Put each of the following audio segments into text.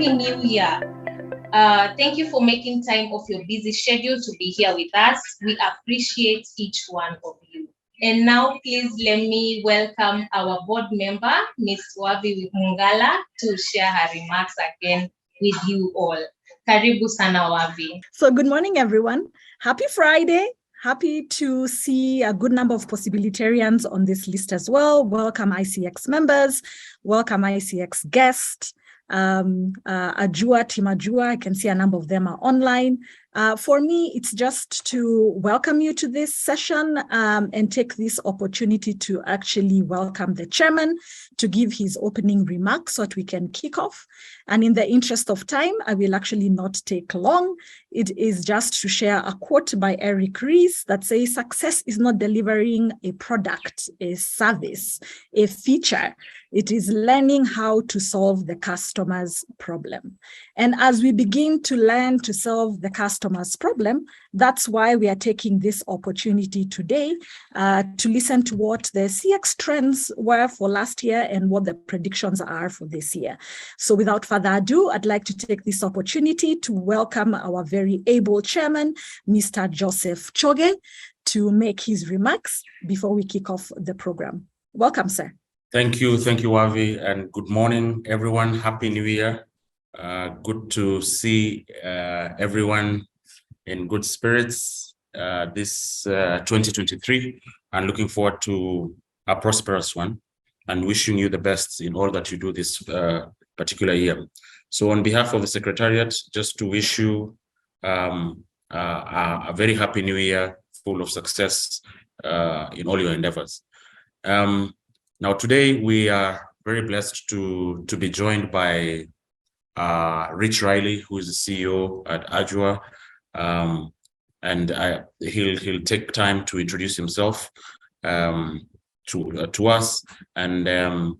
Happy New Year. Thank you for making time of your busy schedule to be here with us. We appreciate each one of you. And now, please let me welcome our board member, Ms. Wavi Mungala, to share her remarks again with you all. Karibu sana Wavi. So good morning, everyone. Happy Friday. Happy to see a good number of possibilitarians on this list as well. Welcome ICX members. Welcome ICX guests. Ajua, Team Ajua, I can see a number of them are online. For me, it's just to welcome you to this session and take this opportunity to actually welcome the chairman to give his opening remarks so that we can kick off. And in the interest of time, I will actually not take long. It is just to share a quote by Eric Ries that says, success is not delivering a product, a service, a feature. It is learning how to solve the customer's problem. And as we begin to learn to solve the customer's problem, that's why we are taking this opportunity today to listen to what the CX trends were for last year and what the predictions are for this year. So without further ado, I'd like to take this opportunity to welcome our very able chairman, Mr. Joseph Choge, to make his remarks before we kick off the program. Welcome, sir. Thank you, Wavi, and good morning, everyone. Happy New Year. Good to see everyone in good spirits this 2023, and looking forward to a prosperous one, and wishing you the best in all that you do this particular year. So on behalf of the Secretariat, just to wish you a very happy New Year, full of success in all your endeavors. Now, today we are very blessed to be joined by Rich Riley, who is the CEO at Ajua, and he'll take time to introduce himself to us and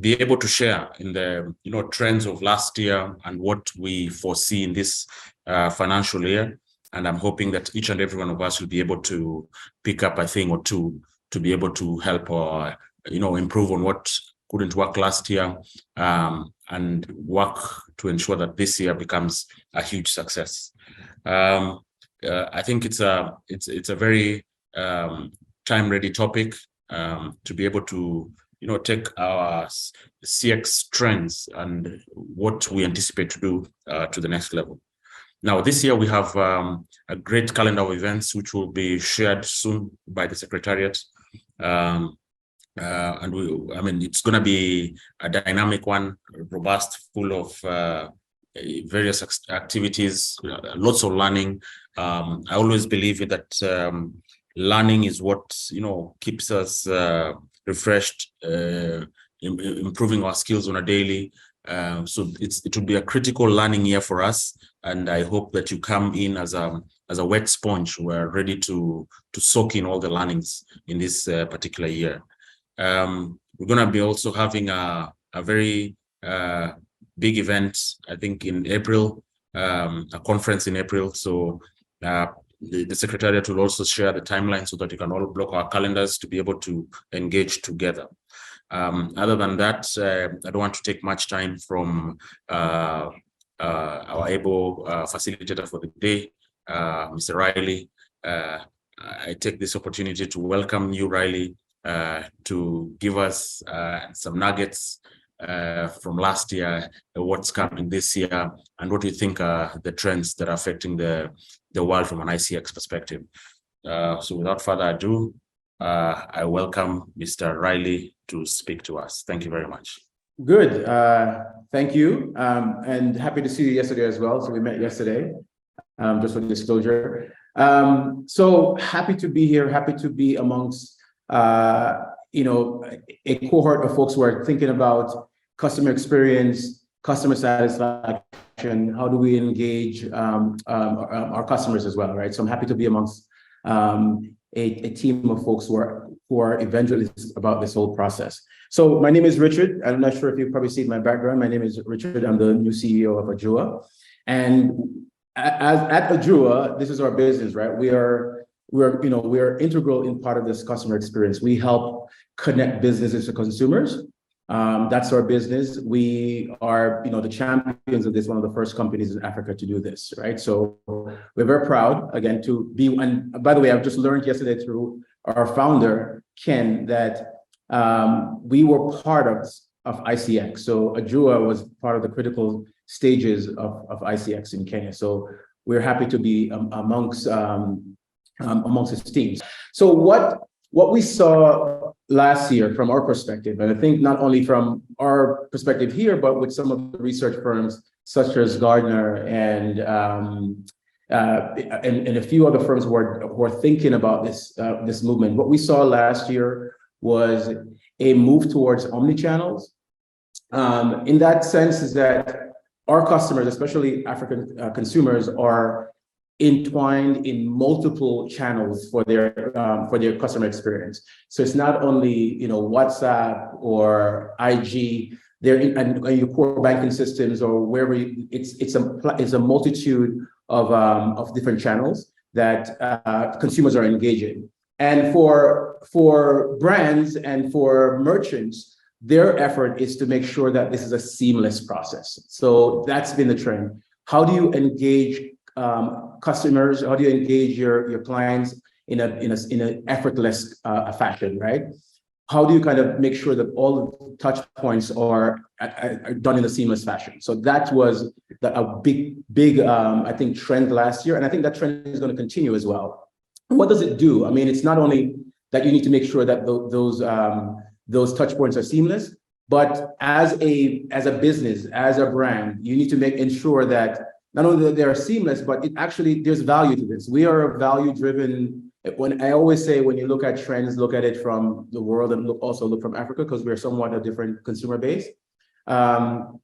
be able to share in the trends of last year and what we foresee in this financial year. And I'm hoping that each and every one of us will be able to pick up a thing or two to be able to help or improve on what couldn't work last year, and work to ensure that this year becomes a huge success. I think it's a very time-ready topic to be able to take our CX trends and what we anticipate to do to the next level. Now, this year we have a great calendar of events which will be shared soon by the Secretariat. And it's going to be a dynamic one, robust, full of various activities, lots of learning. I always believe that learning is what keeps us refreshed, improving our skills on a daily. So it will be a critical learning year for us, and I hope that you come in as a wet sponge. We're ready to soak in all the learnings in this particular year. We're going to be also having a very big event, I think in April, a conference in April. So the Secretariat will also share the timeline so that you can all block our calendars to be able to engage together. Other than that, I don't want to take much time from our able facilitator for the day, Mr. Riley. I take this opportunity to welcome you, Riley, to give us some nuggets from last year, what's coming this year, and what do you think are the trends that are affecting the world from an ICX perspective. So without further ado, I welcome Mr. Riley to speak to us. Thank you very much. Good. Thank you. And happy to see you yesterday as well. So we met yesterday, just for disclosure. So happy to be here, happy to be amongst a cohort of folks who are thinking about customer experience, customer satisfaction. How do we engage our customers as well, right? So I'm happy to be amongst a team of folks who are evangelists about this whole process. So my name is Richard. I'm not sure if you've probably seen my background. My name is Richard. I'm the new CEO of Ajua. And at Ajua, this is our business, right? We're integral in part of this customer experience. We help connect businesses to consumers That's our business. We are, the champions of this, one of the first companies in Africa to do this, right? So we're very proud, again, to be, and by the way, I've just learned yesterday through our founder, Ken, that we were part of ICX. So Ajua was part of the critical stages of ICX in Kenya. So we're happy to be amongst his teams. So what we saw last year from our perspective, and I think not only from our perspective here, but with some of the research firms such as Gartner and a few other firms who are thinking about this movement. What we saw last year was a move towards omnichannels. In that sense, is that our customers, especially African consumers, are entwined in multiple channels for their customer experience. So it's not only WhatsApp or IG. They're in your core banking systems or wherever. It's a multitude of different channels that consumers are engaging. And for brands and for merchants, their effort is to make sure that this is a seamless process. So that's been the trend. How do you engage customers? How do you engage your clients in an effortless fashion, right? How do you kind of make sure that all touch points are done in a seamless fashion? So that was a big I think trend last year, and I think that trend is going to continue as well. What does it do? I mean, it's not only that you need to make sure that those touch points are seamless, but as a business, as a brand, you need to ensure that not only that they are seamless, but there's value to this. We are a value-driven. When I always say, when you look at trends, look at it from the world and also look from Africa, because we're somewhat a different consumer base. When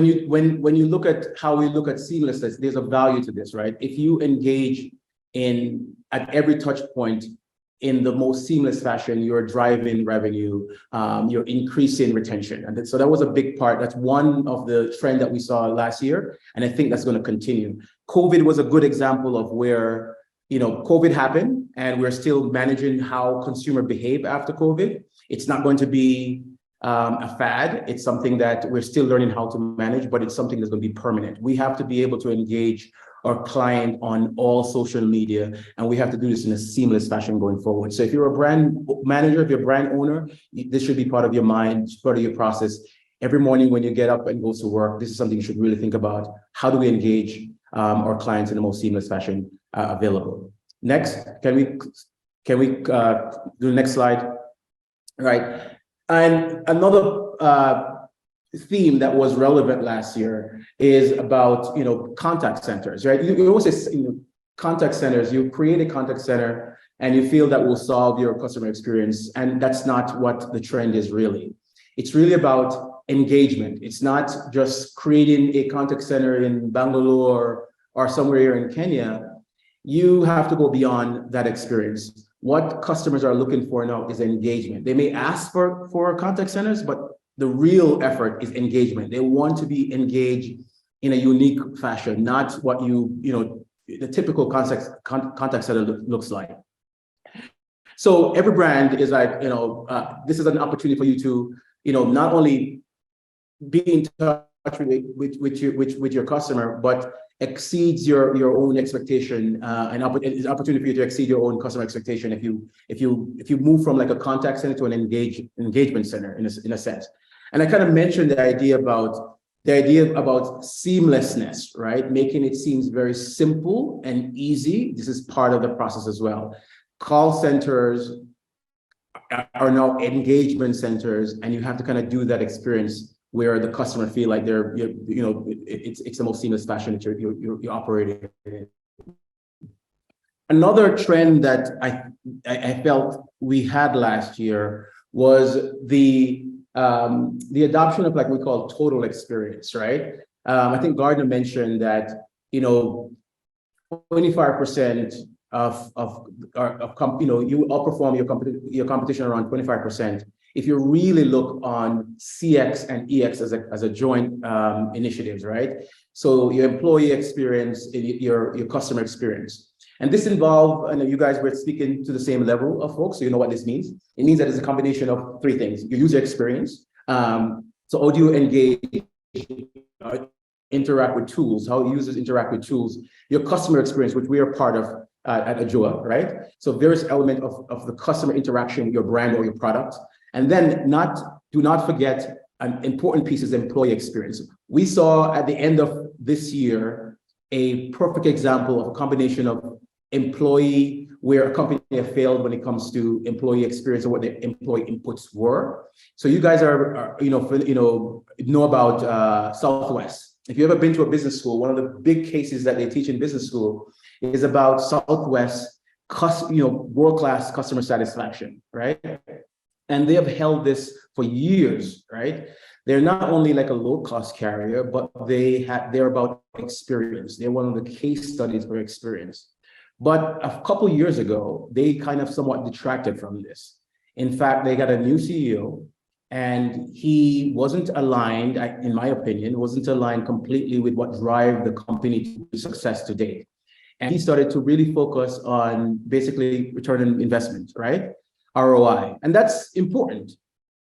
you look at how we look at seamlessness, there's a value to this, right? If you engage at every touch point in the most seamless fashion, you're driving revenue, you're increasing retention. And so that was a big part. That's one of the trend that we saw last year. And I think that's going to continue. COVID was a good example of where, COVID happened and we're still managing how consumer behave after COVID. It's not going to be a fad. It's something that we're still learning how to manage, but it's something that's going to be permanent. We have to be able to engage our client on all social media, and we have to do this in a seamless fashion going forward. So if you're a brand manager, if you're a brand owner, this should be part of your mind, part of your process. Every morning when you get up and go to work, this is something you should really think about. How do we engage our clients in the most seamless fashion available? Next, can we do the next slide? All right. And another theme that was relevant last year is about contact centers, right? You always say contact centers. You create a contact center and you feel that will solve your customer experience, and that's not what the trend is really. It's really about engagement. It's not just creating a contact center in Bangalore or somewhere here in Kenya. You have to go beyond that experience. What customers are looking for now is engagement. They may ask for contact centers, but the real effort is engagement. They want to be engaged in a unique fashion, not what the typical contact center looks like. So every brand is like, this is an opportunity for you to, not only be in touch with your customer, but exceeds your own expectation, and it's an opportunity for you to exceed your own customer expectation if you move from like a contact center to an engagement center in a sense. And I kind of mentioned the idea about seamlessness, right? Making it seems very simple and easy. This is part of the process as well. Call centers are now engagement centers, and you have to kind of do that experience where the customer feel like it's the most seamless fashion that you're operating in. Another trend that I felt we had last year was the adoption of like we call total experience, right? I think Gardner mentioned that 25% of you outperform your competition around 25%. If you really look on CX and EX as a joint initiatives, right? So your employee experience, your customer experience. And this involves, and you guys were speaking to the same level of folks, so you know what this means. It means that it's a combination of three things: your user experience. So how do you engage, interact with tools, how users interact with tools, your customer experience, which we are part of at AJOA, right? So various element of the customer interaction with your brand or your product. And then do not forget an important piece is employee experience. We saw at the end of this year a perfect example of a combination of employee, where a company have failed when it comes to employee experience or what the employee inputs were. So you guys are know about Southwest. If you've ever been to a business school, one of the big cases that they teach in business school is about Southwest, world-class customer satisfaction, right? And they have held this for years, right? They're not only like a low-cost carrier, but they're about experience. They're one of the case studies for experience. But a couple years ago, they kind of somewhat detracted from this. In fact, they got a new CEO, and he wasn't aligned, in my opinion, wasn't aligned completely with what drive the company to success today. And he started to really focus on basically return on investment, right? ROI. And that's important.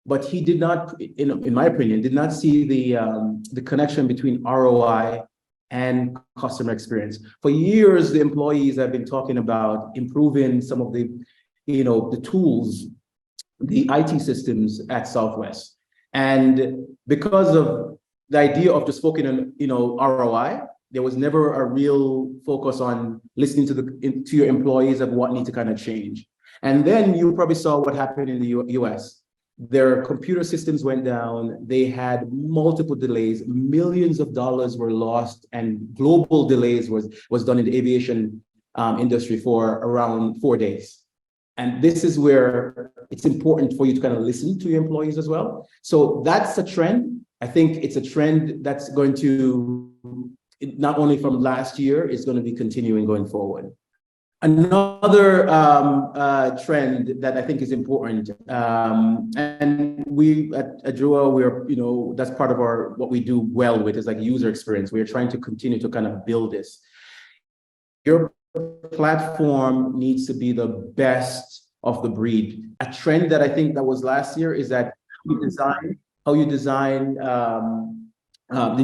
But he did not, in my opinion, did not see the connection between ROI and customer experience. For years, the employees have been talking about improving some of the tools, the IT systems at Southwest. And because of the idea of just focusing on, ROI, there was never a real focus on listening to your employees of what need to kind of change. And then you probably saw what happened in the US. Their computer systems went down. They had multiple delays. Millions of dollars were lost, and global delays was done in the aviation industry for around 4 days. And this is where it's important for you to kind of listen to your employees as well. So that's a trend. I think it's a trend that's going to, not only from last year, it's going to be continuing going forward. Another trend that I think is important, and we at AJOA, we're, that's part of what we do well with, is like user experience. We're trying to continue to kind of build this. Your platform needs to be the best of the breed. A trend that I think that was last year is that how you design the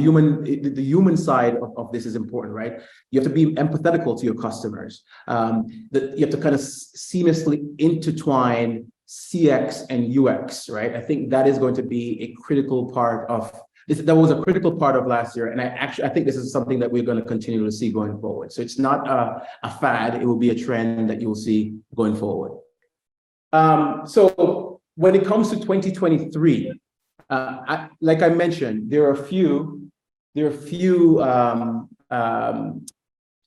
human side of this is important, right? You have to be empathetical to your customers. You have to kind of seamlessly intertwine CX and UX, right? I think that is going to be a critical part of this. That was a critical part of last year, and I think this is something that we're going to continue to see going forward. So it's not a fad; it will be a trend that you will see going forward. So when it comes to 2023. Like I mentioned, there are a few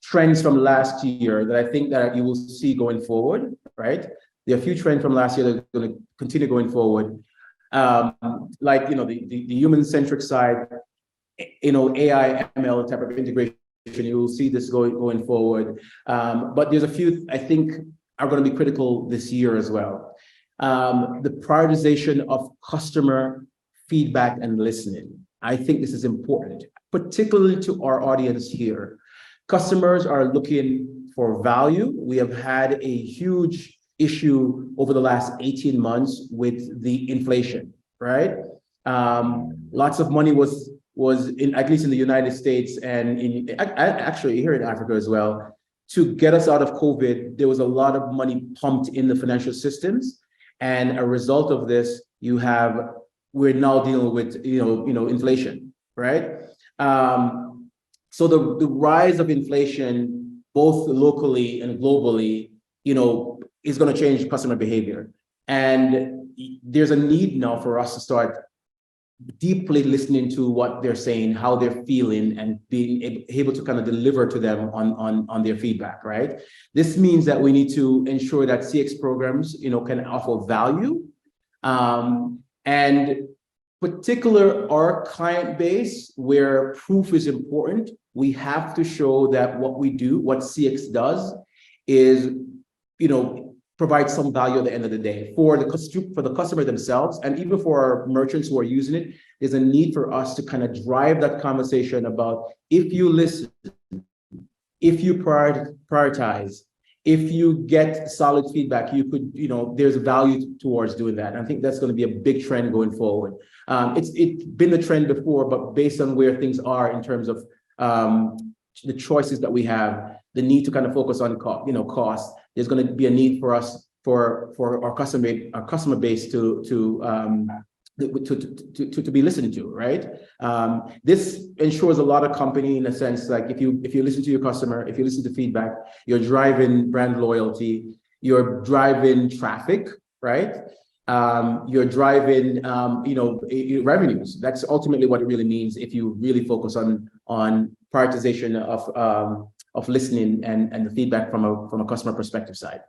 trends from last year that I think that you will see going forward, right? There are a few trends from last year that are going to continue going forward, like the human-centric side, AI, ML type of integration. You will see this going forward, but there's a few I think are going to be critical this year as well. The prioritization of customer feedback and listening. I think this is important, particularly to our audience here. Customers are looking for value. We have had a huge issue over the last 18 months with the inflation, right? Lots of money was in, at least in the United States and actually here in Africa as well, to get us out of COVID. There was a lot of money pumped in the financial systems, and a result of this, we're now dealing with inflation, right? So the rise of inflation, both locally and globally, is going to change customer behavior, and there's a need now for us to start deeply listening to what they're saying, how they're feeling, and being able to kind of deliver to them on their feedback, right? This means that we need to ensure that CX programs, can offer value. And particular our client base, where proof is important, we have to show that what we do, what CX does, is, provide some value at the end of the day for the customer themselves, and even for our merchants who are using it. There's a need for us to kind of drive that conversation about, if you listen, if you prioritize, if you get solid feedback, you could, there's value towards doing that. And I think that's going to be a big trend going forward. It's been the trend before, but based on where things are in terms of the choices that we have, the need to kind of focus on cost, there's going to be a need for us for our customer base to be listened to, right? This ensures a lot of company in a sense, like if you listen to your customer, if you listen to feedback, you're driving brand loyalty, you're driving traffic, right? You're driving, revenues. That's ultimately what it really means if you really focus on prioritization of listening and the feedback from a customer perspective side.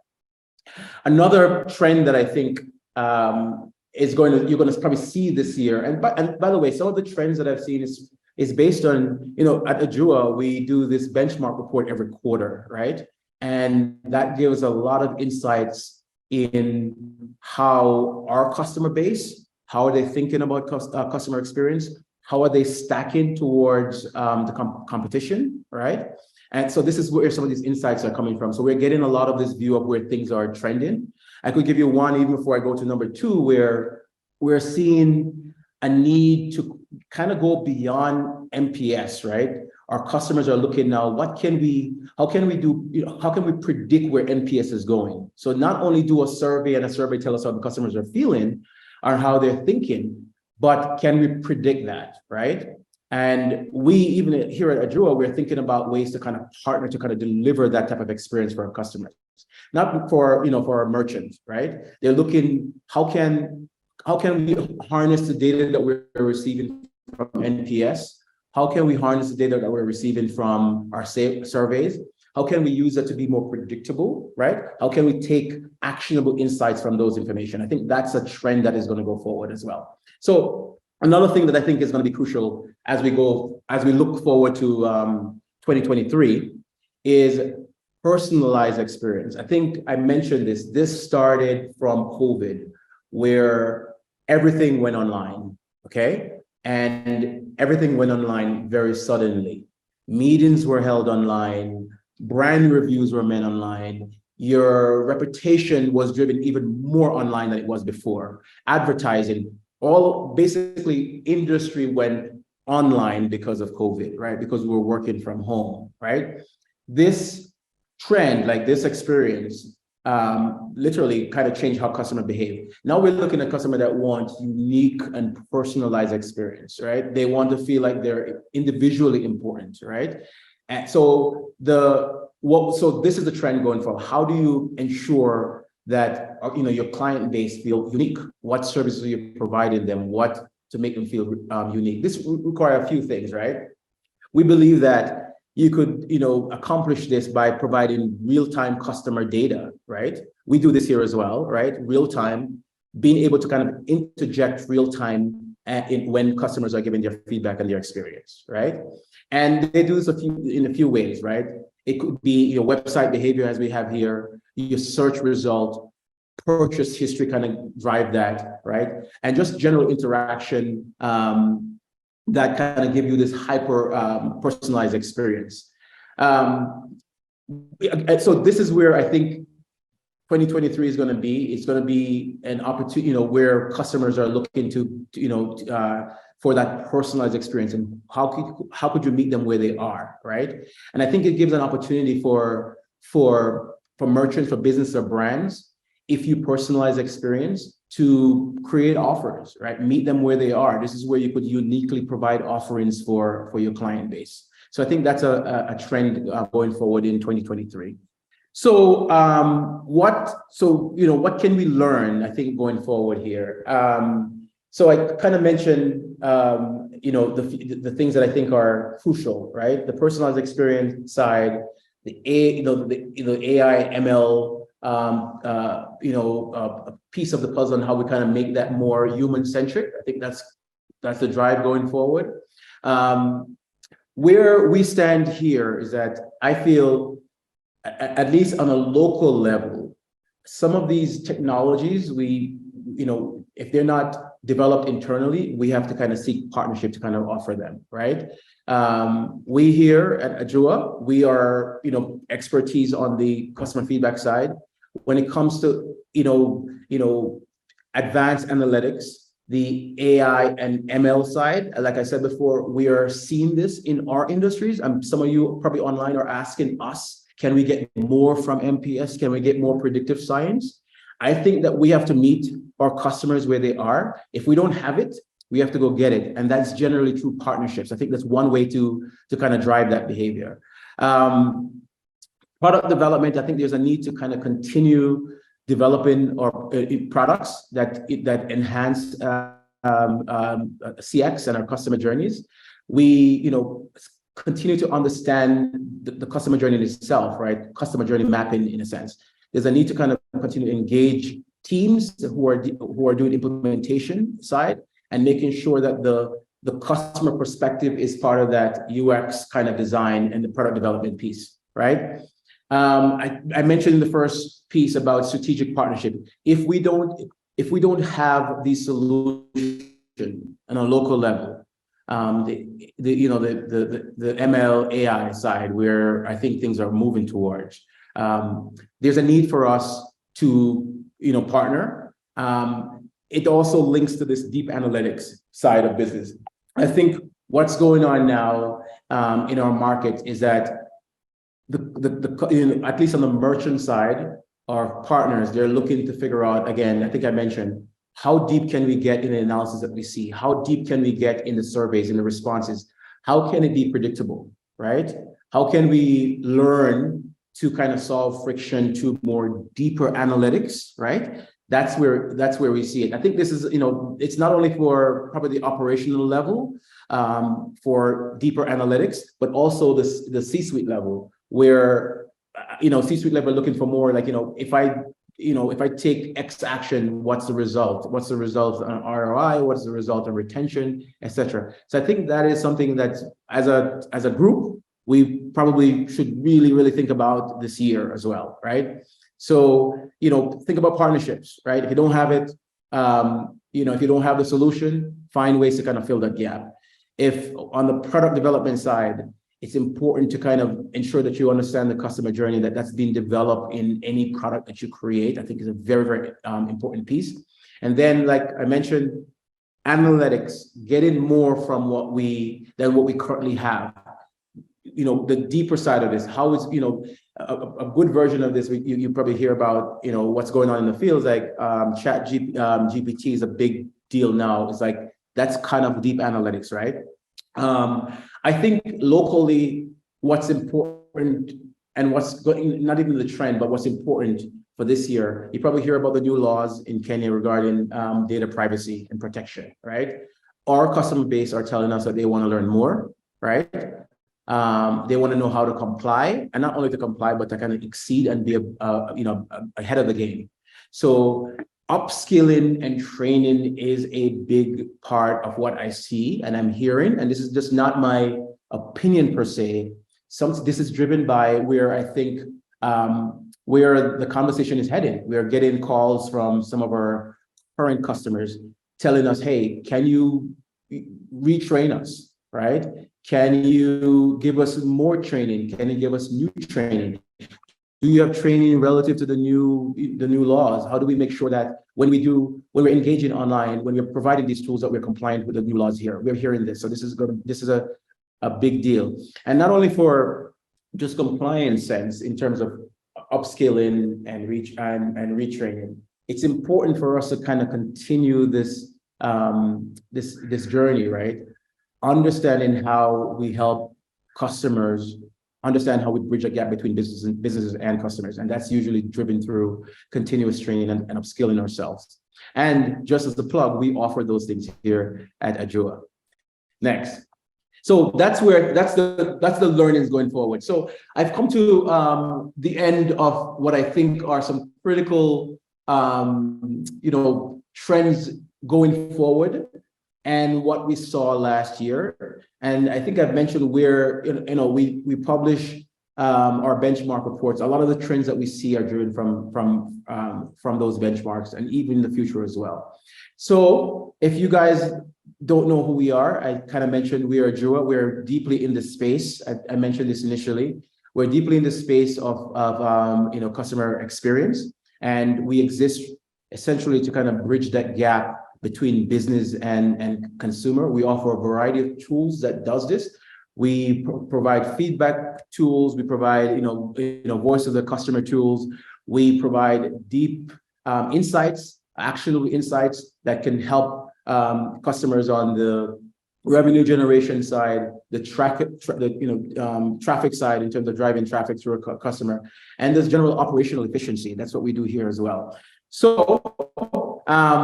Another trend that I think you're going to probably see this year. And by the way, some of the trends that I've seen is based on, at Ajua, we do this benchmark report every quarter, right? And that gives a lot of insights in how our customer base, how are they thinking about customer experience? How are they stacking towards the competition, right? And so this is where some of these insights are coming from. So we're getting a lot of this view of where things are trending. I could give you one even before I go to number 2, where we're seeing a need to kind of go beyond NPS, right? Our customers are looking now, how can we predict where NPS is going? So not only do a survey and a survey tell us how the customers are feeling or how they're thinking, but can we predict that, right? And we, even here at Ajua, we're thinking about ways to kind of partner to kind of deliver that type of experience for our customers, not for our merchants, right? They're looking, how can we harness the data that we're receiving from NPS? How can we harness the data that we're receiving from our surveys? How can we use that to be more predictable, right? How can we take actionable insights from those information? I think that's a trend that is going to go forward as well. So another thing that I think is going to be crucial as we look forward to 2023 is personalized experience. I think I mentioned this. This started from COVID, where everything went online, okay? And everything went online very suddenly. Meetings were held online, brand reviews were made online, your reputation was driven even more online than it was before. Advertising, all basically industry went online because of COVID, right? Because we were working from home, right? This trend, like this experience, literally kind of changed how customer behave. Now we're looking at customer that want unique and personalized experience, right? They want to feel like they're individually important, right? And so this is the trend going forward. How do you ensure that your client base feel unique? What services are you providing them? What to make them feel unique? This requires a few things, right? We believe that you could, accomplish this by providing real-time customer data, right? We do this here as well, right? Real-time, being able to kind of interject real-time when customers are giving their feedback and their experience, right? And they do this in a few ways, right? It could be your website behavior as we have here, your search result, purchase history kind of drive that, right? And just general interaction that kind of give you this hyper personalized experience. So this is where I think 2023 is going to be. It's going to be an opportunity, where customers are looking to for that personalized experience, and how could you meet them where they are, right? And I think it gives an opportunity for merchants, for business or brands, if you personalize experience, to create offers, right? Meet them where they are. This is where you could uniquely provide offerings for your client base. So I think that's a trend going forward in 2023. So what can we learn, I think, going forward here? So I kind of mentioned, the things that I think are crucial, right? The personalized experience side, the AI, ML, a piece of the puzzle and how we kind of make that more human-centric. I think that's the drive going forward. Where we stand here is that I feel, at least on a local level, some of these technologies, if they're not developed internally, we have to kind of seek partnership to kind of offer them, right? We here at Ajua, we are, expertise on the customer feedback side. When it comes to, advanced analytics, the AI and ML side, like I said before, we are seeing this in our industries. Some of you probably online are asking us, can we get more from MPS? Can we get more predictive science? I think that we have to meet our customers where they are. If we don't have it, we have to go get it. And that's generally through partnerships. I think that's one way to kind of drive that behavior. Product development, I think there's a need to kind of continue developing our products that enhance CX and our customer journeys. We, continue to understand the customer journey itself, right? Customer journey mapping, in a sense. There's a need to kind of continue to engage teams who are doing implementation side and making sure that the customer perspective is part of that UX kind of design and the product development piece, right? I mentioned in the first piece about strategic partnership. If we don't have the solution on a local level, the ML AI side, where I think things are moving towards, there's a need for us to partner. It also links to this deep analytics side of business. I think what's going on now in our market is that at least on the merchant side, our partners, they're looking to figure out, again, I think I mentioned, how deep can we get in the analysis that we see? How deep can we get in the surveys, in the responses? How can it be predictable, right? How can we learn to kind of solve friction to more deeper analytics, right? That's where we see it. I think this is, it's not only for probably the operational level, for deeper analytics, but also the C-suite level, where, C-suite level looking for more like, if I take X action, what's the result? What's the result on ROI? What's the result of retention, etc.? So I think that is something that as a group, we probably should really, really think about this year as well, right? So, think about partnerships, right? If you don't have it, if you don't have the solution, find ways to kind of fill that gap. If on the product development side, it's important to kind of ensure that you understand the customer journey that's being developed in any product that you create. I think is a very, very important piece. And then, like I mentioned, analytics, getting more from what we currently have. The deeper side of this, how is, a good version of this, you probably hear about, what's going on in the field, like GPT is a big deal now. It's like, that's kind of deep analytics, right? I think locally, what's important and what's going, not even the trend, but what's important for this year, you probably hear about the new laws in Kenya regarding data privacy and protection, right? Our customer base are telling us that they want to learn more, right? They want to know how to comply, and not only to comply, but to kind of exceed and be ahead of the game. So upskilling and training is a big part of what I see and I'm hearing, and this is just not my opinion per se. This is driven by where I think where the conversation is headed. We are getting calls from some of our current customers telling us, hey, can you retrain us, right? Can you give us more training? Can you give us new training? Do you have training relative to the new laws? How do we make sure that when we're engaging online, when we're providing these tools, that we're compliant with the new laws here? We're hearing this. So this is a big deal. And not only for just compliance sense in terms of upskilling and retraining, it's important for us to kind of continue this journey, right? Understanding how we help customers understand how we bridge a gap between businesses and customers. And that's usually driven through continuous training and upskilling ourselves. And just as the plug, we offer those things here at Ajua. Next. So that's the learnings going forward. So I've come to the end of what I think are some critical trends going forward and what we saw last year. And I think I've mentioned where we publish our benchmark reports, a lot of the trends that we see are driven from those benchmarks, and even in the future as well. So if you guys don't know who we are, I kind of mentioned we are Jua. We're deeply in the space. I mentioned this initially. We're deeply in the space of customer experience, and we exist essentially to kind of bridge that gap between business and consumer. We offer a variety of tools that does this. We provide feedback tools. We provide voice of the customer tools. We provide deep insights, actionable insights that can help customers on the revenue generation side, the traffic side in terms of driving traffic through a customer, and there's general operational efficiency. That's what we do here as well. So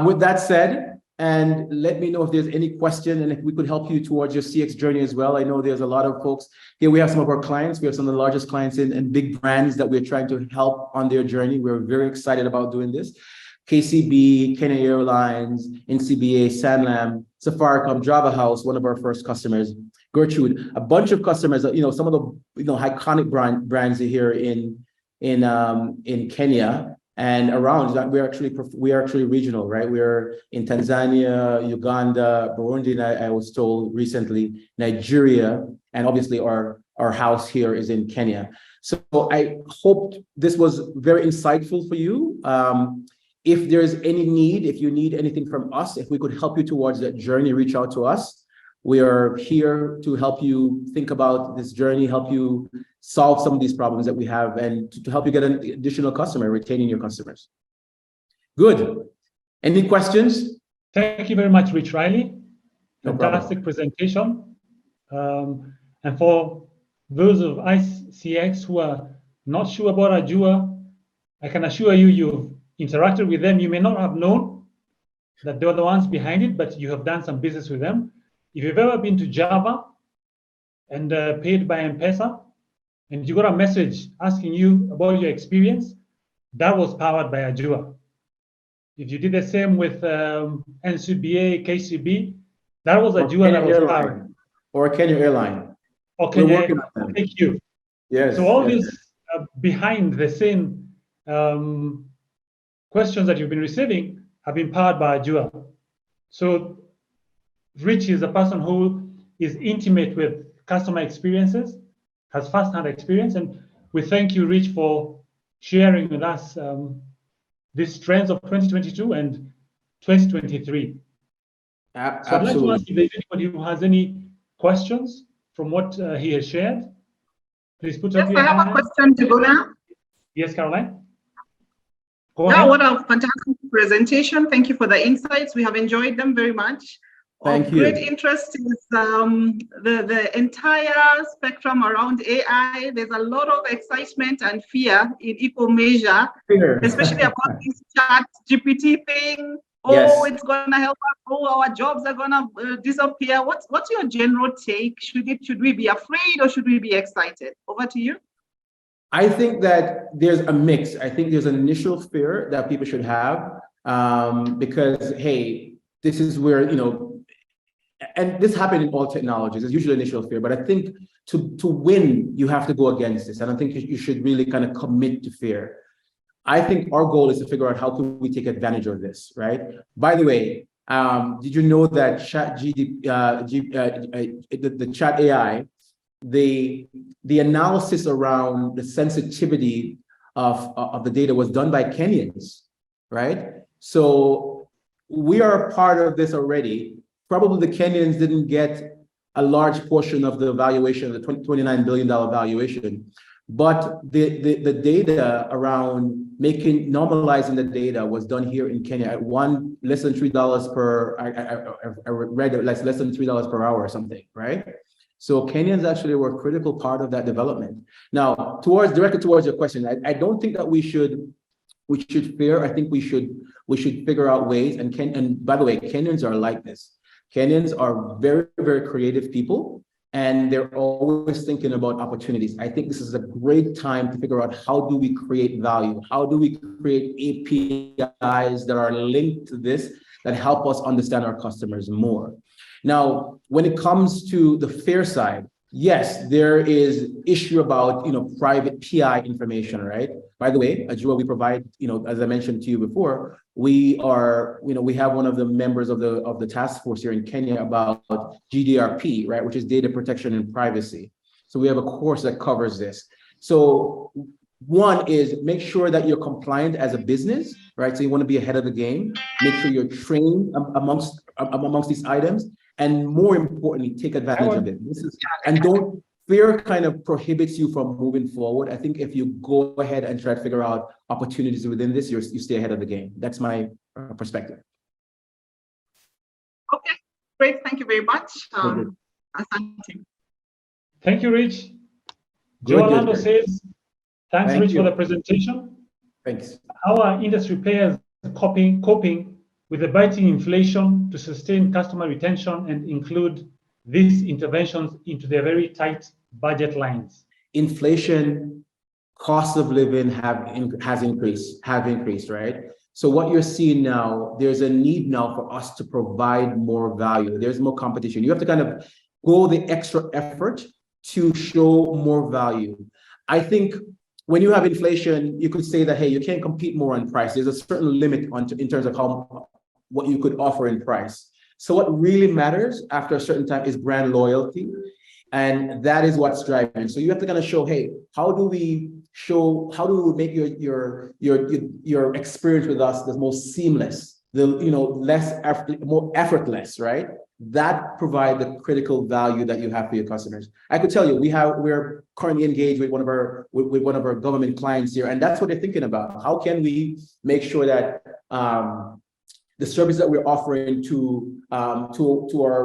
with that said, and let me know if there's any question and if we could help you towards your CX journey as well. I know there's a lot of folks here. We have some of our clients. We have some of the largest clients and big brands that we're trying to help on their journey. We're very excited about doing this. KCB, Kenya Airlines, NCBA, Sanlam, Safaricom, Java House, one of our first customers, Gertrude, a bunch of customers, some of the iconic brands here in Kenya and around. That we are actually regional, right? We're in Tanzania, Uganda, Burundi, I was told recently, Nigeria, and obviously our house here is in Kenya. So I hope this was very insightful for you. If there's any need, if you need anything from us, if we could help you towards that journey, reach out to us. We are here to help you think about this journey, help you solve some of these problems that we have, and to help you get an additional customer, retaining your customers. Good. Any questions? Thank you very much, Rich Riley. No Fantastic presentation. And for those of ICX who are not sure about Ajua, I can assure you, you've interacted with them. You may not have known that they were the ones behind it, but you have done some business with them. If you've ever been to Java and paid by M-Pesa, and you got a message asking you about your experience, that was powered by Ajua. If you did the same with NCBA, KCB, that was Ajua that was powered. Or Kenya Airline. Or Kenya, thank you. Yes. So all these behind the scene questions that you've been receiving have been powered by Ajua. So Rich is a person who is intimate with customer experiences, has first-hand experience, and we thank you, Rich, for sharing with us these trends of 2022 and 2023. Absolutely. So I'd like to ask if there's anybody who has any questions from what he has shared. Please put up your hand. Yes, I have a question to go now. Yes, Caroline? Yeah, what a fantastic presentation. Thank you for the insights. We have enjoyed them very much. Thank you. Great interest is the entire spectrum around AI. There's a lot of excitement and fear in equal measure, especially about this chat GPT thing. Oh, yes. It's gonna help us. Oh, our jobs are gonna disappear. What's your general take? Should we be afraid or should we be excited? Over to you. I think that there's a mix. I think there's an initial fear that people should have because, hey, this is where, and this happened in all technologies. There's usually initial fear, but I think to win, you have to go against this. And I think you should really kind of commit to fear. I think our goal is to figure out how can we take advantage of this, right? By the way, did you know that the chat AI, the analysis around the sensitivity of the data was done by Kenyans, right? So we are a part of this already. Probably the Kenyans didn't get a large portion of the valuation, the $29 billion valuation, but the data around normalizing the data was done here in Kenya at less than $3 per, I read it, less than $3 per hour or something, right? So Kenyans actually were a critical part of that development. Now, directly towards your question, I don't think that we should fear. I think we should figure out ways. And by the way, Kenyans are like this. Kenyans are very, very creative people, and they're always thinking about opportunities. I think this is a great time to figure out how do we create value? How do we create APIs that are linked to this that help us understand our customers more? Now, when it comes to the fear side, yes, there is issue about, private PI information, right? By the way, Ajua, we provide, as I mentioned to you before, we are, we have one of the members of the task force here in Kenya about GDPR, right, which is data protection and privacy. So we have a course that covers this. So one is make sure that you're compliant as a business, right? So you want to be ahead of the game. Make sure you're trained amongst these items, and more importantly, take advantage of it. And don't fear kind of prohibits you from moving forward. I think if you go ahead and try to figure out opportunities within this, you stay ahead of the game. That's my perspective. Okay, great. Thank you very much. Asante. Thank you, Rich. Joe Orlando says, thanks, Thank Rich, you for the presentation. Thanks. How are industry players coping with the biting inflation to sustain customer retention and include these interventions into their very tight budget lines? Inflation, cost of living have increased, right? So what you're seeing now, there's a need now for us to provide more value. There's more competition. You have to kind of go the extra effort to show more value. I think when you have inflation, you could say that, hey, you can't compete more on price. There's a certain limit in terms of what you could offer in price. So what really matters after a certain time is brand loyalty. And that is what's driving. So you have to kind of show, hey, how do we make your experience with us the most seamless, more effortless, right? That provide the critical value that you have for your customers. I could tell you, we're currently engaged with one of our government clients here, and that's what they're thinking about. How can we make sure that the service that we're offering to our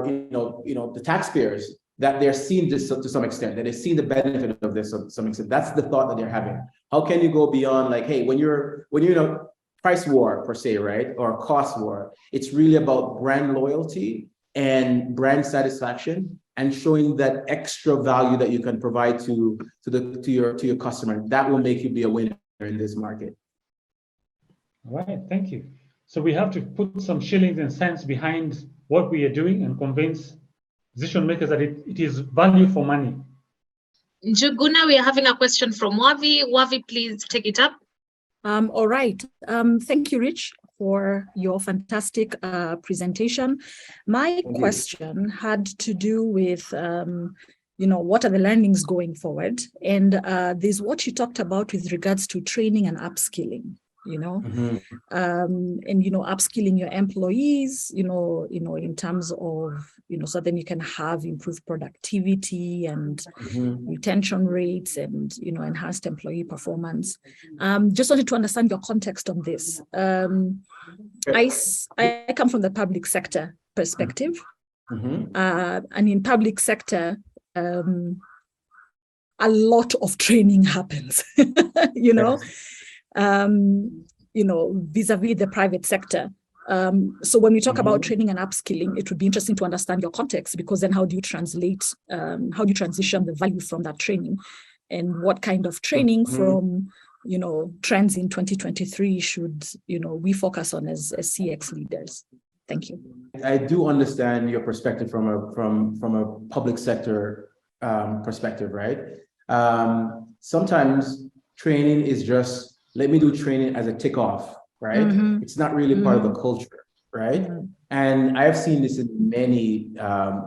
the taxpayers, that they're seeing this to some extent, that they're seeing the benefit of this to some extent. That's the thought that they're having. How can you go beyond, like, hey, when you're in a price war per se, right, or cost war, it's really about brand loyalty and brand satisfaction and showing that extra value that you can provide to your customer. That will make you be a winner in this market. All right, thank you. So we have to put some shillings and cents behind what we are doing and convince decision makers that it is value for money. Njuguna, we are having a question from Wavi. Wavi, please take it up. All right. Thank you, Rich, for your fantastic presentation. My question had to do with, what are the learnings going forward? And there's what you talked about with regards to training and upskilling. And upskilling your employees, in terms of, so then you can have improved productivity and retention rates and, enhanced employee performance. Just wanted to understand your context on this. I come from the public sector perspective, and in public sector, a lot of training happens, vis-a-vis the private sector. So when we talk about training and upskilling, it would be interesting to understand your context, because then how do you transition the value from that training, and what kind of training from, trends in 2023 should, we focus on as CX leaders? Thank you. I do understand your perspective from a public sector perspective, right? Sometimes training is just, let me do training as a tick off, right? It's not really part of the culture, right? And I have seen this in many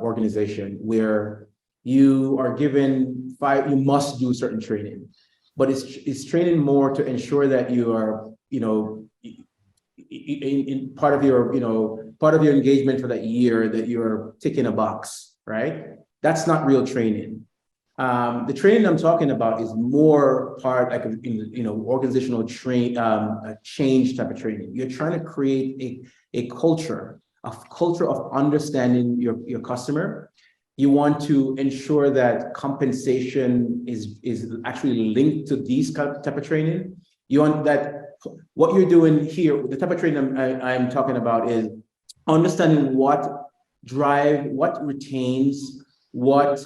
organizations where you are given you must do certain training, but it's training more to ensure that you are, in part of your engagement for that year, that you're ticking a box, right? That's not real training. The training I'm talking about is more part like organizational change type of training. You're trying to create a culture of understanding your customer. You want to ensure that compensation is actually linked to these type of training. You want that what you're doing here, the type of training I'm talking about is understanding what retains, what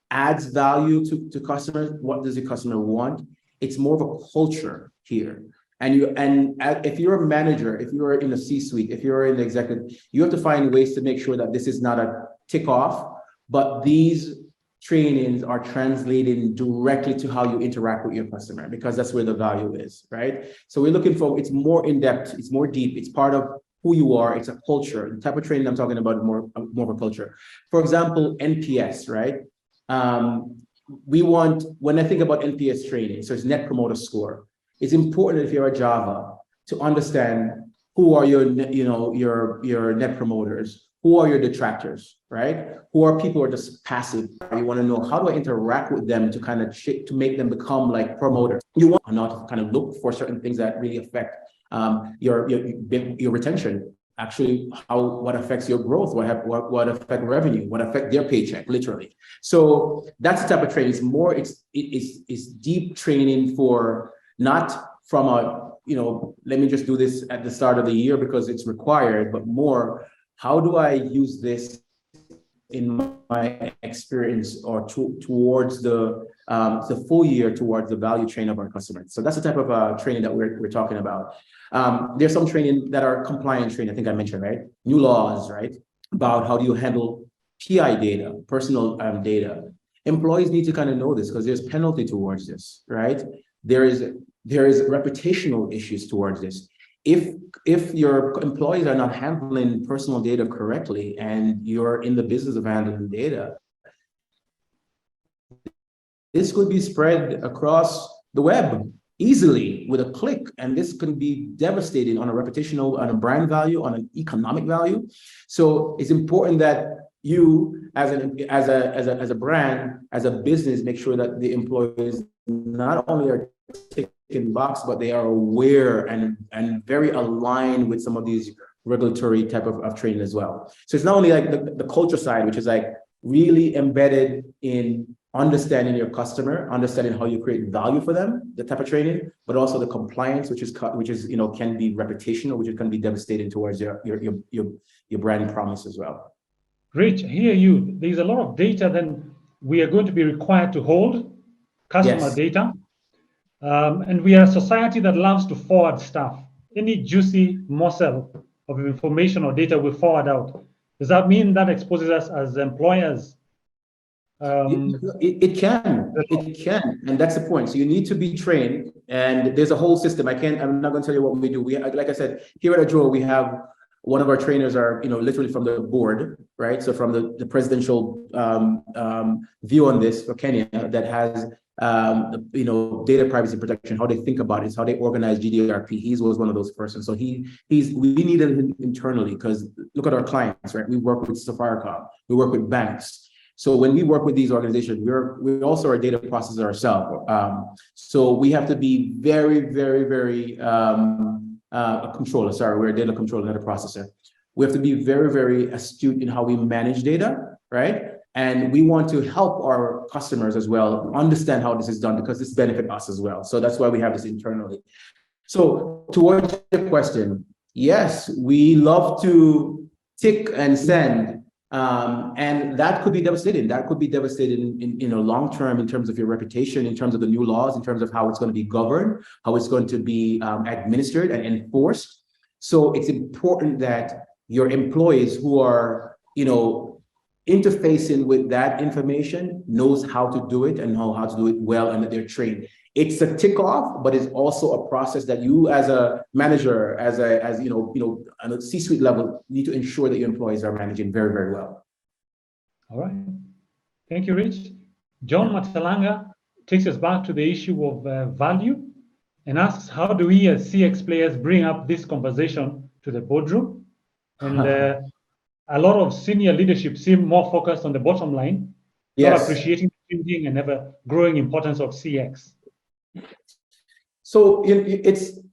adds value to customers. What does the customer want? It's more of a culture here. And if you're a manager, if you're in a C-suite, if you're in the executive, you have to find ways to make sure that this is not a tick off, but these trainings are translating directly to how you interact with your customer, because that's where the value is, right? So we're looking for, it's more in-depth, it's more deep, it's part of who you are, it's a culture. The type of training I'm talking about, more of a culture. For example, NPS, right? When I think about NPS training, so it's Net Promoter Score, it's important if you're a Java to understand who are your net promoters, who are your detractors, right? Who are people who are just passive? You want to know, how do I interact with them to kind of to make them become like promoters? You want not to kind of look for certain things that really affect your retention. Actually, what affects your growth, what affect revenue, what affect their paycheck, literally. So that's the type of training. It's more, it's deep training for, not from a, let me just do this at the start of the year because it's required, but more, how do I use this in my experience or towards the full year, towards the value chain of our customers? So that's the type of training that we're talking about. There's some training that are compliance training, I think I mentioned, right? New laws, right? About how do you handle PI data, personal data. Employees need to kind of know this because there's penalty towards this, right? There is reputational issues towards this. If your employees are not handling personal data correctly and you're in the business of handling data, this could be spread across the web easily with a click, and this can be devastating on a reputational, on a brand value, on an economic value. So it's important that you, as a brand, as a business, make sure that the employees not only are ticking box, but they are aware and very aligned with some of these regulatory type of training as well. So it's not only like the culture side, which is like really embedded in understanding your customer, understanding how you create value for them, the type of training, but also the compliance, which is can be reputational, which can be devastating towards your brand promise as well. Rich, I hear you. There's a lot of data then we are going to be required to hold, customer data. And we are a society that loves to forward stuff. Any juicy morsel of information or data we forward out. Does that mean that exposes us as employers? It can, and that's the point. So you need to be trained, and there's a whole system. I'm not going to tell you what we do. Like I said, here at Ajuro, we have one of our trainers are, literally from the board, right? So from the presidential view on this for Kenya that has, data privacy protection, how they think about it, how they organize GDRP. He was one of those persons. So we needed him internally because look at our clients, right? We work with Safaricom, we work with banks. So when we work with these organizations, we also are a data processor ourselves. So we have to be very, very, very a controller. Sorry, we're a data controller, not a processor. We have to be very, very astute in how we manage data, right? And we want to help our customers as well understand how this is done because this benefits us as well. So that's why we have this internally. So towards your question, yes, we love to tick and send. And that could be devastating. That could be devastating in long term in terms of your reputation, in terms of the new laws, in terms of how it's going to be governed, how it's going to be administered and enforced. So it's important that your employees who are, interfacing with that information knows how to do it and know how to do it well and that they're trained. It's a tick off, but it's also a process that you as a manager, at a C-suite level, need to ensure that your employees are managing very, very well. All right. Thank you, Rich. John Matalanga takes us back to the issue of value and asks, how do we as CX players bring up this conversation to the boardroom? And a lot of senior leadership seem more focused on the bottom line, not appreciating the changing and ever growing importance of CX. So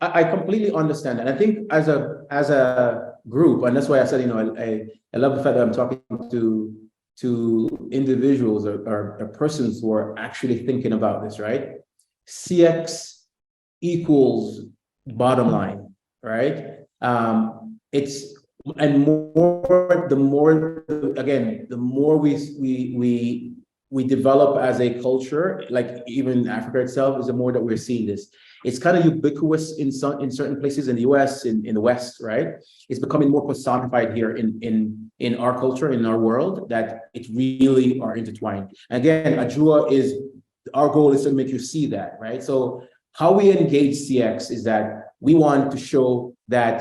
I completely understand that. I think as a group, and that's why I said, I love the fact that I'm talking to individuals or persons who are actually thinking about this, right? CX equals bottom line, right? The more we develop as a culture, like even Africa itself, is the more that we're seeing this. It's kind of ubiquitous in certain places in the US, in the West, right? It's becoming more personified here in our culture, in our world, that it really are intertwined. Again, Ajua is, our goal is to make you see that, right? So how we engage CX is that we want to show that,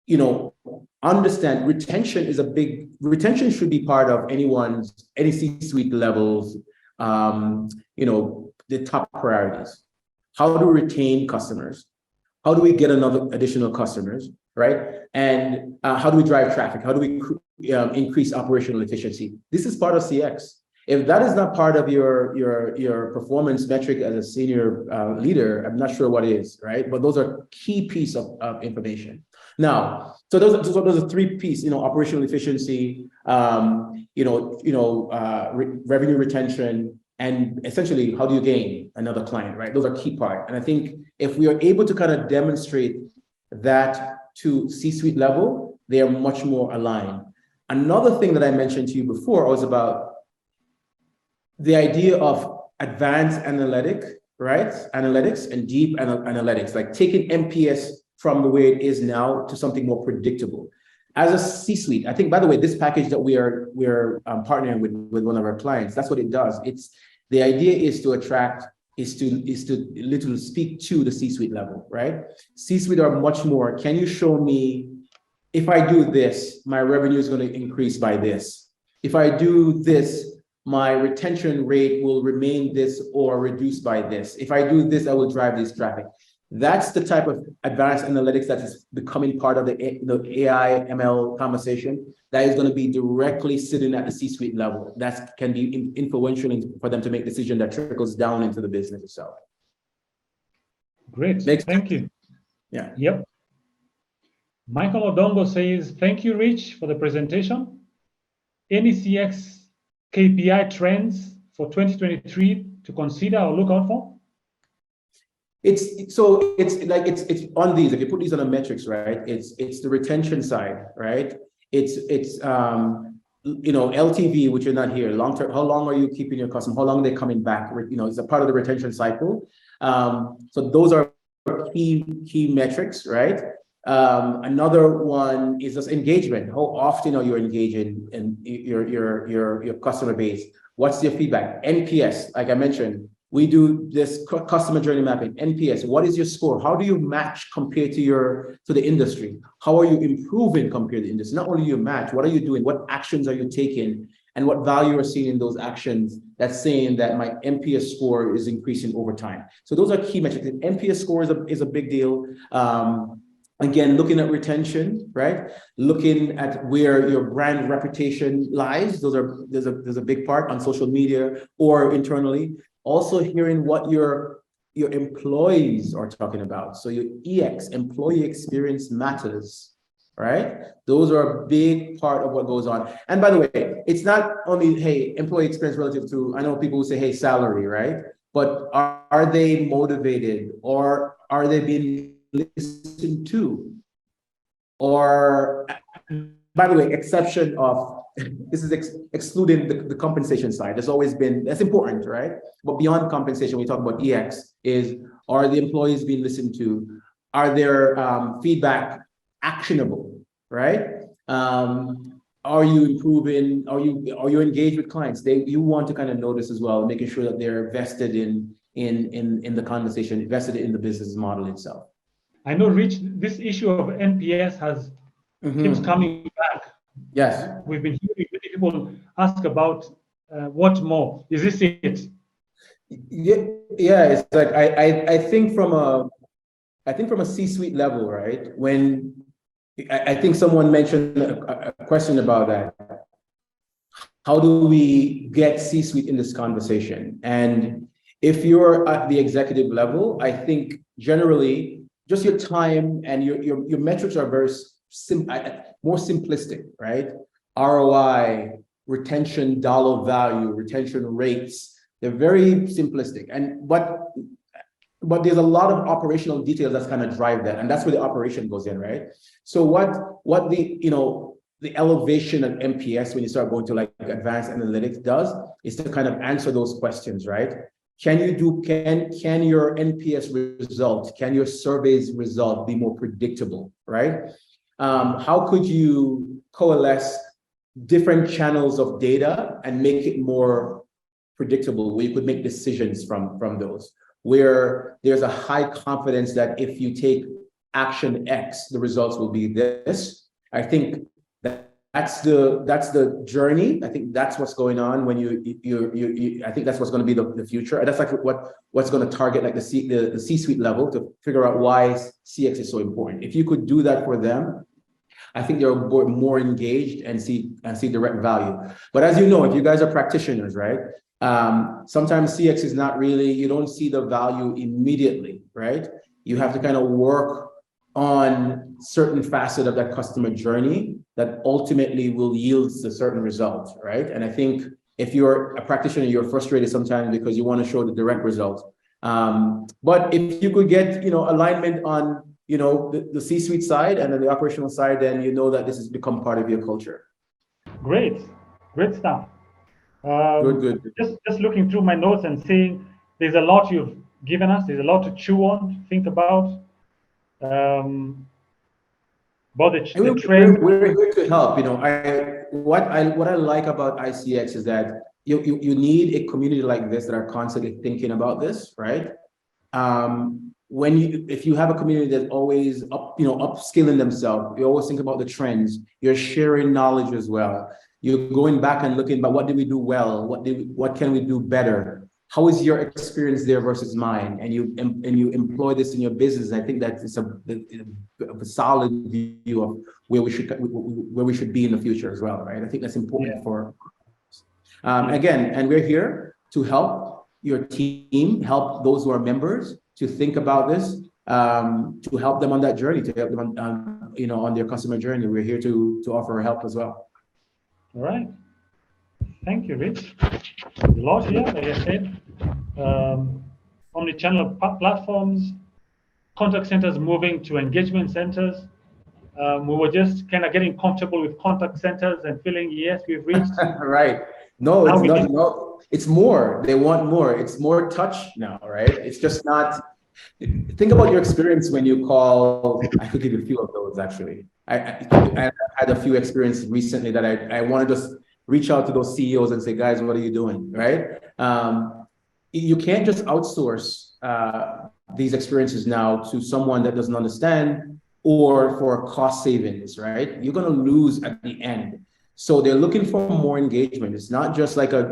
you know, understand retention should be part of any C-suite levels, you know, the top priorities. How do we retain customers? How do we get additional customers, right? And how do we drive traffic? How do we increase operational efficiency? This is part of CX. If that is not part of your performance metric as a senior leader, I'm not sure what is, right? But those are key piece of information. Now, so those are three pieces, you know, operational efficiency, revenue retention, and essentially, how do you gain another client, right? Those are key part. And I think if we are able to kind of demonstrate that to C-suite level, they are much more aligned. Another thing that I mentioned to you before was about the idea of advanced analytics and deep analytics, like taking NPS from the way it is now to something more predictable. As a C-suite, I think, by the way, this package that we're partnering with one of our clients, that's what it does. It's the idea is to attract, is to literally speak to the C-suite level, right? C-suite are much more, can you show me, if I do this, my revenue is going to increase by this. If I do this, my retention rate will remain this or reduce by this. If I do this, I will drive this traffic. That's the type of advanced analytics that is becoming part of the AI ML conversation that is going to be directly sitting at the C-suite level. That can be influential for them to make decision that trickles down into the business itself. Great, thank you. Yeah. Yep. Michael Odongo says, thank you, Rich, for the presentation. Any CX KPI trends for 2023 to consider or look out for? It's on these, if you put these on the metrics, right? It's the retention side, right? It's LTV, which you're not here, long term, how long are you keeping your customer? How long are they coming back? You know, it's a part of the retention cycle. So those are key metrics, right? Another one is just engagement. How often are you engaging in your customer base? What's your feedback? NPS, like I mentioned, we do this customer journey mapping. NPS, what is your score? How do you match compared to the industry? How are you improving compared to the industry? Not only you match, what are you doing? What actions are you taking? And what value are seen in those actions that's saying that my NPS score is increasing over time. So those are key metrics. NPS score is a big deal. Again, looking at retention, right? Looking at where your brand reputation lies. There's a big part on social media or internally. Also hearing what your employees are talking about. So your EX, employee experience matters, right? Those are a big part of what goes on. And by the way, it's not only, hey, employee experience relative to, I know people who say, hey, salary, right? But are they motivated, or are they being listened to? Or, by the way, exception of, this is excluding the compensation side. That's important, right? But beyond compensation, we talk about EX, are the employees being listened to? Are their feedback actionable, right? Are you improving? Are you engaged with clients? You want to kind of notice as well, making sure that they're vested in the conversation, invested in the business model itself. I know, Rich, this issue of NPS keeps coming back. Yes. We've been hearing many people ask about what more? Is this it? Yeah, it's like I think from a C-suite level, right? When I think someone mentioned a question about that. How do we get C-suite in this conversation? And if you're at the executive level, I think generally just your time and your metrics are very more simplistic, right? ROI, retention, dollar value, retention rates, they're very simplistic. But there's a lot of operational details that's kind of drive that. And that's where the operation goes in, right? So what the, the elevation of MPS when you start going to like advanced analytics does is to kind of answer those questions, right? Can your NPS result, can your survey's result be more predictable, right? How could you coalesce different channels of data and make it more predictable, where you could make decisions from those, where there's a high confidence that if you take action X, the results will be this. I think that's the journey. I think that's what's going on when I think that's what's going to be the future. And that's like what's going to target like the C-suite level to figure out why CX is so important. If you could do that for them, I think they're more engaged and see direct value. But as you know, if you guys are practitioners, right? Sometimes CX is not really, you don't see the value immediately, right? You have to kind of work on certain facet of that customer journey that ultimately will yield a certain result, right? And I think if you're a practitioner, you're frustrated sometimes because you want to show the direct result. But if you could get, alignment on, the C-suite side and then the operational side, then you know that this has become part of your culture. Great stuff. Good. Just looking through my notes and seeing there's a lot you've given us. There's a lot to chew on, to think about. About the trend. We're here to help. What I like about ICX is that you need a community like this that are constantly thinking about this, right? If you have a community that's always upskilling themselves, you always think about the trends. You're sharing knowledge as well. You're going back and looking about what did we do well, what can we do better. How is your experience there versus mine? And you employ this in your business. I think that it's a solid view of where we should be in the future as well, right? I think that's important for again, and we're here to help your team, help those who are members to think about this, to help them on that journey, to help them on their customer journey. We're here to offer help as well. All right. Thank you, Rich. A lot here, like I said. Omnichannel platforms, contact centers moving to engagement centers. We were just kind of getting comfortable with contact centers and feeling, yes, we've reached. Right. No, it's not. No, it's more. They want more. It's more touch now, right? It's just not. Think about your experience when you call. I could give you a few of those actually. I had a few experiences recently that I want to just reach out to those CEOs and say, guys, what are you doing, right? You can't just outsource these experiences now to someone that doesn't understand or for cost savings, right? You're going to lose at the end. So they're looking for more engagement. It's not just like a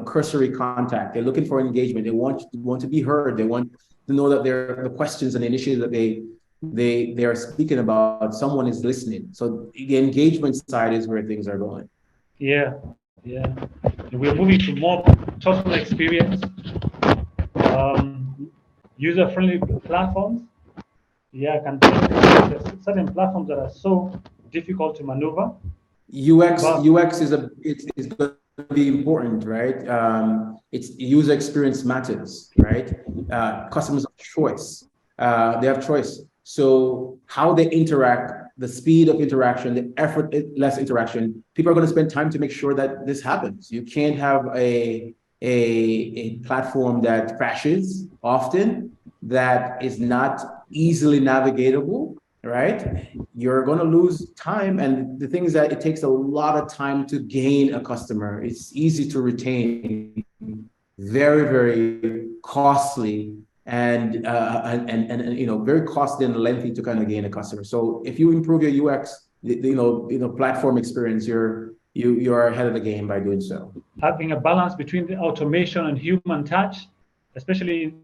cursory contact. They're looking for engagement. They want to be heard. They want to know that the questions and the initiatives that they are speaking about, someone is listening. So the engagement side is where things are going. Yeah. We're moving to more total experience, user-friendly platforms. Yeah, there's certain platforms that are so difficult to maneuver. UX is going to be important, right? It's user experience matters, right? Customers have choice. They have choice. So how they interact, the speed of interaction, the effort, less interaction, people are going to spend time to make sure that this happens. You can't have a platform that crashes often, that is not easily navigatable, right? You're going to lose time. And the thing is that it takes a lot of time to gain a customer. It's easy to retain, very, very costly and very costly and lengthy to kind of gain a customer. So if you improve your UX, platform experience, you are ahead of the game by doing so. Having a balance between the automation and human touch, especially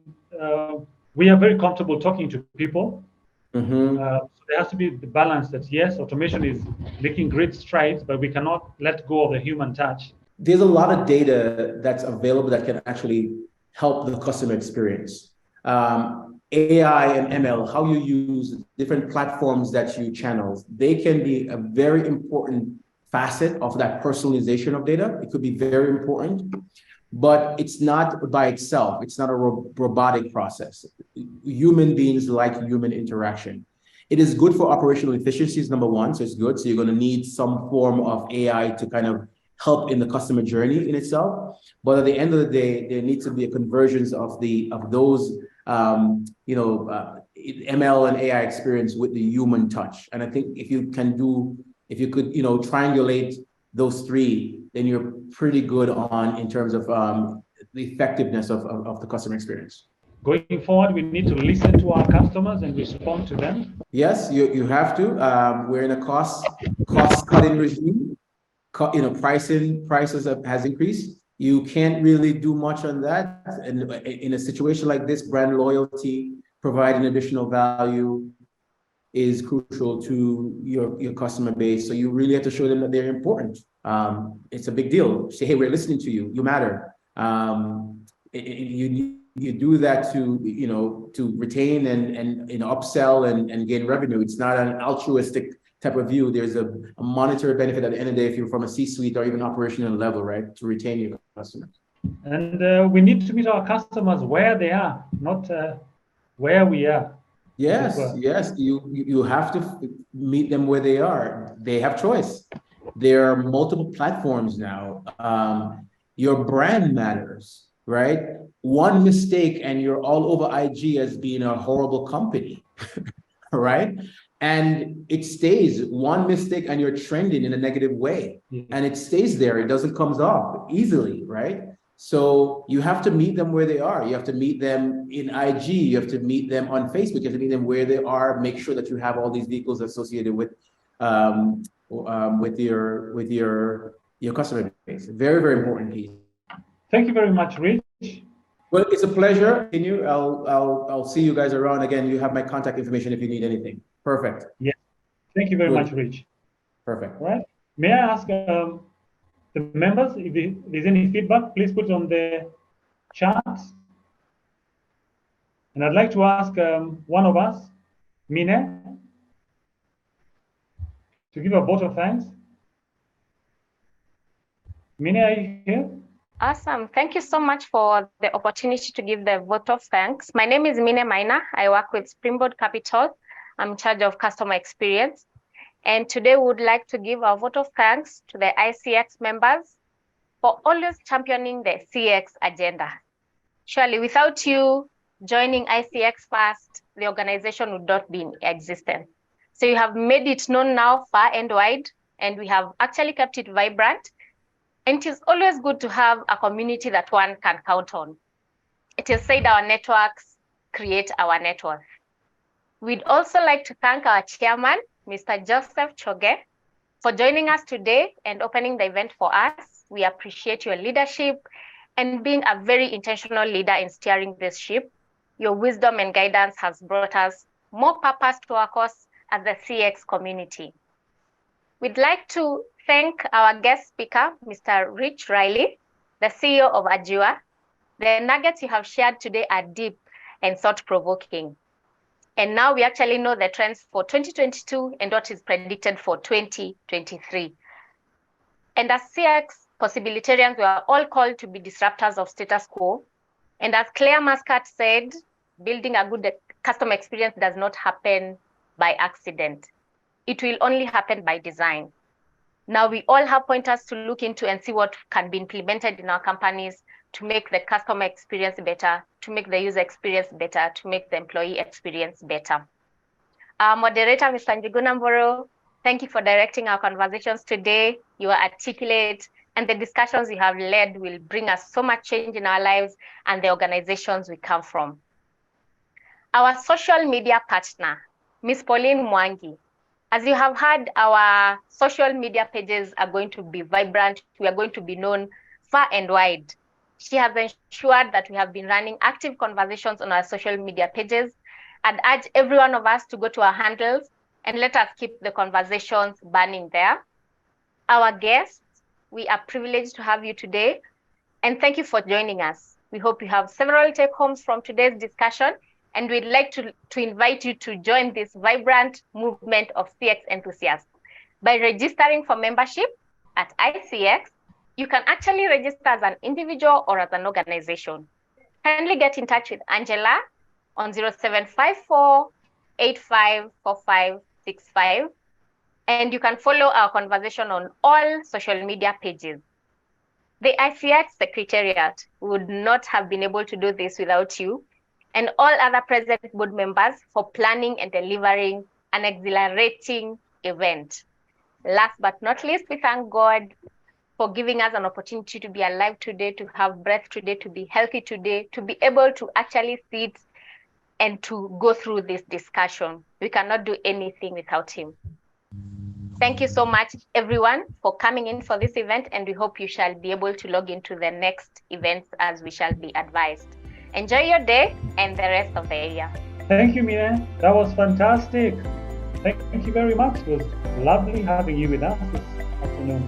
we are very comfortable talking to people. Mm-hmm. So there has to be the balance that yes, automation is making great strides, but we cannot let go of the human touch. There's a lot of data that's available that can actually help the customer experience. AI and ML, how you use different platforms that you channel, they can be a very important facet of that personalization of data. It could be very important, but it's not by itself. It's not a robotic process. Human beings like human interaction. It is good for operational efficiencies, number one, so it's good. So you're going to need some form of AI to kind of help in the customer journey in itself. But at the end of the day, there needs to be a convergence of those ML and AI experience with the human touch. And I think if you could triangulate those three, then you're pretty good in terms of the effectiveness of the customer experience. Going forward, we need to listen to our customers and respond to them. Yes, you have to. We're in a cost cutting regime. Prices has increased. You can't really do much on that. And in a situation like this, brand loyalty, providing additional value is crucial to your customer base. So you really have to show them that they're important. It's a big deal. Say, hey, we're listening to you. You matter. You do that to retain and upsell and gain revenue. It's not an altruistic type of view. There's a monetary benefit at the end of the day if you're from a C-suite or even operational level, right, to retain your customers. And we need to meet our customers where they are, not where we are. Yes. You have to meet them where they are. They have choice. There are multiple platforms now. Your brand matters, right? One mistake and you're all over IG as being a horrible company, right? And it stays. One mistake and you're trending in a negative way, and it stays there. It doesn't come off easily, right? So you have to meet them where they are. You have to meet them in IG. You have to meet them on Facebook. You have to meet them where they are. Make sure that you have all these vehicles associated with your customer base. Very, very important piece. Thank you very much, Rich. Well, it's a pleasure. I'll see you guys around again. You have my contact information if you need anything. Perfect. Yeah. Thank you very much, Rich. Perfect. All right. May I ask the members if there's any feedback, please put it on the chat. And I'd like to ask one of us, Mine, to give a vote of thanks. Mine, are you here? Awesome. Thank you so much for the opportunity to give the vote of thanks. My name is Mine Maina. I work with Springboard Capital. I'm in charge of customer experience. And today we would like to give a vote of thanks to the ICX members for always championing the CX agenda. Surely without you joining ICX first, the organization would not be in existence. So you have made it known now far and wide, and we have actually kept it vibrant. And it is always good to have a community that one can count on. It is said our networks create our network. We'd also like to thank our chairman, Mr. Joseph Choge, for joining us today and opening the event for us. We appreciate your leadership and being a very intentional leader in steering this ship. Your wisdom and guidance has brought us more purpose to our cause as the CX community. We'd like to thank our guest speaker, Mr. Rich Riley, the CEO of Ajua. The nuggets you have shared today are deep and thought-provoking. And now we actually know the trends for 2022 and what is predicted for 2023. And as CX possibilitarians, we are all called to be disruptors of status quo. And as Claire Muscat said, building a good customer experience does not happen by accident. It will only happen by design. Now we all have pointers to look into and see what can be implemented in our companies to make the customer experience better, to make the user experience better, to make the employee experience better. Our moderator, Mr. Njuguna Mboro, thank you for directing our conversations today. You are articulate, and the discussions you have led will bring us so much change in our lives and the organizations we come from. Our social media partner, Ms. Pauline Mwangi. As you have heard, our social media pages are going to be vibrant. We are going to be known far and wide. She has ensured that we have been running active conversations on our social media pages. I'd urge every one of us to go to our handles and let us keep the conversations burning there. Our guests, we are privileged to have you today, and thank you for joining us. We hope you have several take-homes from today's discussion, and we'd like to invite you to join this vibrant movement of CX enthusiasts. By registering for membership at ICX, you can actually register as an individual or as an organization. Kindly get in touch with Angela on 0754 854565. And you can follow our conversation on all social media pages. The ICX Secretariat would not have been able to do this without you and all other present board members for planning and delivering an exhilarating event. Last but not least, we thank God for giving us an opportunity to be alive today, to have breath today, to be healthy today, to be able to actually sit and to go through this discussion. We cannot do anything without him. Thank you so much, everyone, for coming in for this event, and we hope you shall be able to log into the next events as we shall be advised. Enjoy your day and the rest of the year. Thank you, Mina. That was fantastic. Thank you very much. It was lovely having you with us this afternoon.